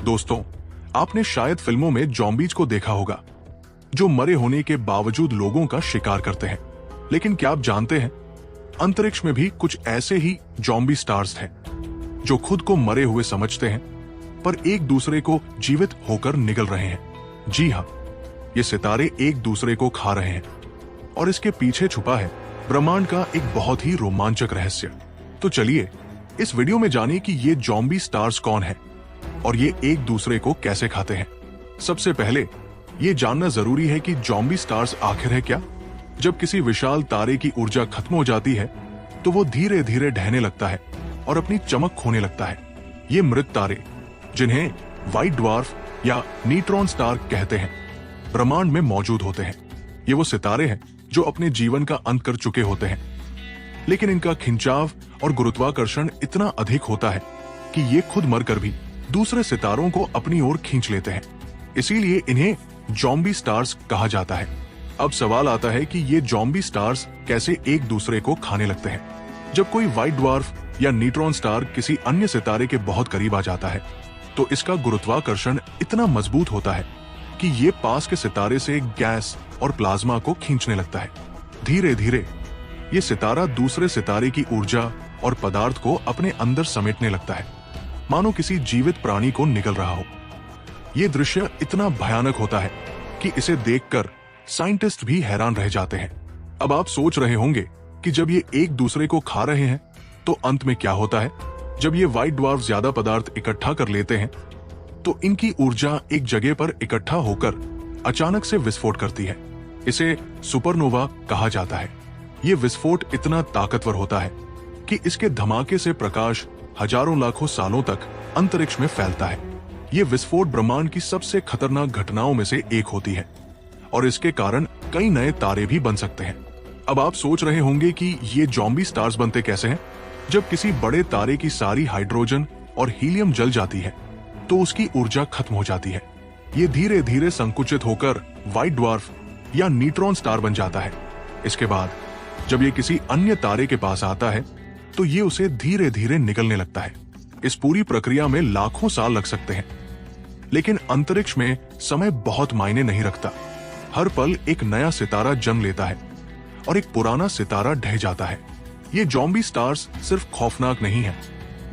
दोस्तों, आपने शायद फिल्मों में जॉम्बीज को देखा होगा, जो मरे होने के बावजूद लोगों का शिकार करते हैं। लेकिन क्या आप जानते हैं, अंतरिक्ष में भी कुछ ऐसे ही जॉम्बी स्टार्स हैं, जो खुद को मरे हुए समझते हैं, पर एक दूसरे को जीवित होकर निगल रहे हैं। जी हाँ, ये सितारे एक दूसरे को खा रहे हैं, और इसके पीछे छुपा है ब्रह्मांड का एक बहुत ही रोमांचक रहस्य। तो चलिए इस वीडियो में जानिए कि ये जॉम्बी स्टार्स कौन हैं और ये एक दूसरे को कैसे खाते हैं। सबसे पहले ये जानना जरूरी है कि जॉम्बी स्टार्स आखिर है क्या। जब किसी विशाल तारे की ऊर्जा खत्म हो जाती है तो वो धीरे धीरे ढहने लगता है और अपनी चमक खोने लगता है। ये मृत तारे, जिन्हें व्हाइट ड्वार्फ या न्यूट्रॉन स्टार कहते हैं, ब्रह्मांड में मौजूद होते हैं। ये वो सितारे हैं जो अपने जीवन का अंत कर चुके होते हैं, लेकिन इनका खिंचाव और गुरुत्वाकर्षण इतना अधिक होता है कि ये खुद मरकर भी दूसरे सितारों को अपनी ओर खींच लेते हैं। इसीलिए इन्हें जॉम्बी स्टार्स कहा जाता है। अब सवाल आता है कि ये जॉम्बी स्टार्स कैसे एक दूसरे को खाने लगते हैं। जब कोई व्हाइट ड्वार्फ या न्यूट्रॉन स्टार किसी अन्य सितारे के बहुत करीब आ जाता है तो इसका गुरुत्वाकर्षण इतना मजबूत होता है कि ये पास के सितारे से गैस और प्लाज्मा को खींचने लगता है। धीरे धीरे ये सितारा दूसरे सितारे की ऊर्जा और पदार्थ को अपने अंदर समेटने लगता है, मानो किसी जीवित प्राणी को निगल रहा हो। ये दृश्य इतना भयानक होता है कि इसे देखकर साइंटिस्ट भी हैरान रह जाते हैं। अब आप सोच रहे होंगे कि जब ये एक दूसरे को खा रहे हैं तो अंत में क्या होता है। जब ये व्हाइट ड्वार्फ ज्यादा पदार्थ इकट्ठा कर लेते हैं तो इनकी ऊर्जा एक जगह पर इकट्ठा होकर अचानक से विस्फोट करती है। इसे सुपरनोवा कहा जाता है। ये विस्फोट इतना ताकतवर होता है कि इसके धमाके से प्रकाश हजारों लाखों सालों तक अंतरिक्ष में फैलता है। ये विस्फोट ब्रह्मांड की सबसे खतरनाक घटनाओं में से एक होती है और इसके कारण कई नए तारे भी बन सकते हैं। अब आप सोच रहे होंगे कि ये जॉम्बी स्टार्स बनते कैसे हैं। जब किसी बड़े तारे की सारी हाइड्रोजन और हीलियम जल जाती है तो उसकी ऊर्जा खत्म हो जाती है। ये धीरे धीरे संकुचित होकर व्हाइट ड्वार्फ या न्यूट्रॉन स्टार बन जाता है। इसके बाद जब ये किसी अन्य तारे के पास आता है तो ये उसे धीरे धीरे निगलने लगता है। इस पूरी प्रक्रिया में लाखों साल लग सकते हैं, लेकिन अंतरिक्ष में समय बहुत मायने नहीं रखता। हर पल एक नया सितारा जन्म लेता है और एक पुराना सितारा ढह जाता है। ये जॉम्बी स्टार्स सिर्फ खौफनाक नहीं है,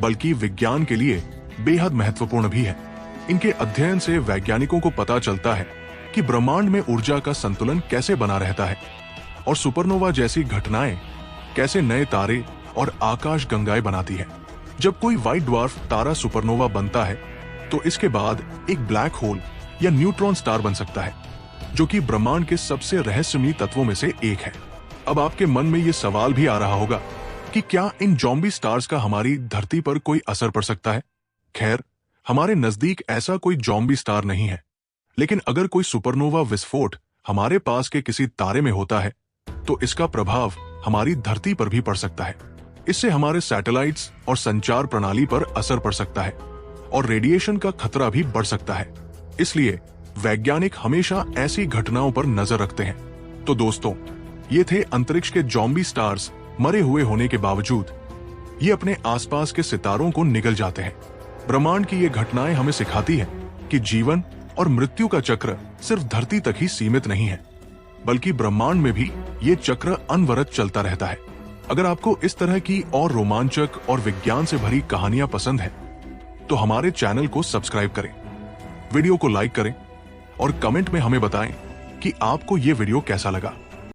बल्कि विज्ञान के लिए बेहद महत्वपूर्ण भी है। इनके अध्ययन से वैज्ञानिकों को पता चलता है कि ब्रह्मांड में ऊर्जा का संतुलन कैसे बना रहता है और सुपरनोवा जैसी घटनाएं कैसे नए तारे और आकाश गंगाएं बनाती है। जब कोई व्हाइट ड्वार्फ तारा सुपरनोवा बनता है तो इसके बाद एक ब्लैक होल या न्यूट्रॉन स्टार बन सकता है, जो कि ब्रह्मांड के सबसे रहस्यमयी तत्वों में से एक है। अब आपके मन में ये सवाल भी आ रहा होगा कि क्या इन जॉम्बी स्टार्स का हमारी धरती पर कोई असर पड़ सकता है। खैर, हमारे नजदीक ऐसा कोई जॉम्बी स्टार नहीं है, लेकिन अगर कोई सुपरनोवा विस्फोट हमारे पास के किसी तारे में होता है तो इसका प्रभाव हमारी धरती पर भी पड़ सकता है। इससे हमारे सैटेलाइट्स और संचार प्रणाली पर असर पड़ सकता है और रेडिएशन का खतरा भी बढ़ सकता है। इसलिए वैज्ञानिक हमेशा ऐसी घटनाओं पर नजर रखते हैं। तो दोस्तों, ये थे अंतरिक्ष के जॉम्बी स्टार्स। मरे हुए होने के बावजूद ये अपने आसपास के सितारों को निगल जाते हैं। ब्रह्मांड की ये घटनाएं हमें सिखाती है कि जीवन और मृत्यु का चक्र सिर्फ धरती तक ही सीमित नहीं है, बल्कि ब्रह्मांड में भी ये चक्र अनवरत चलता रहता है। अगर आपको इस तरह की और रोमांचक और विज्ञान से भरी कहानियां पसंद है तो हमारे चैनल को सब्सक्राइब करें, वीडियो को लाइक करें और कमेंट में हमें बताएं कि आपको ये वीडियो कैसा लगा।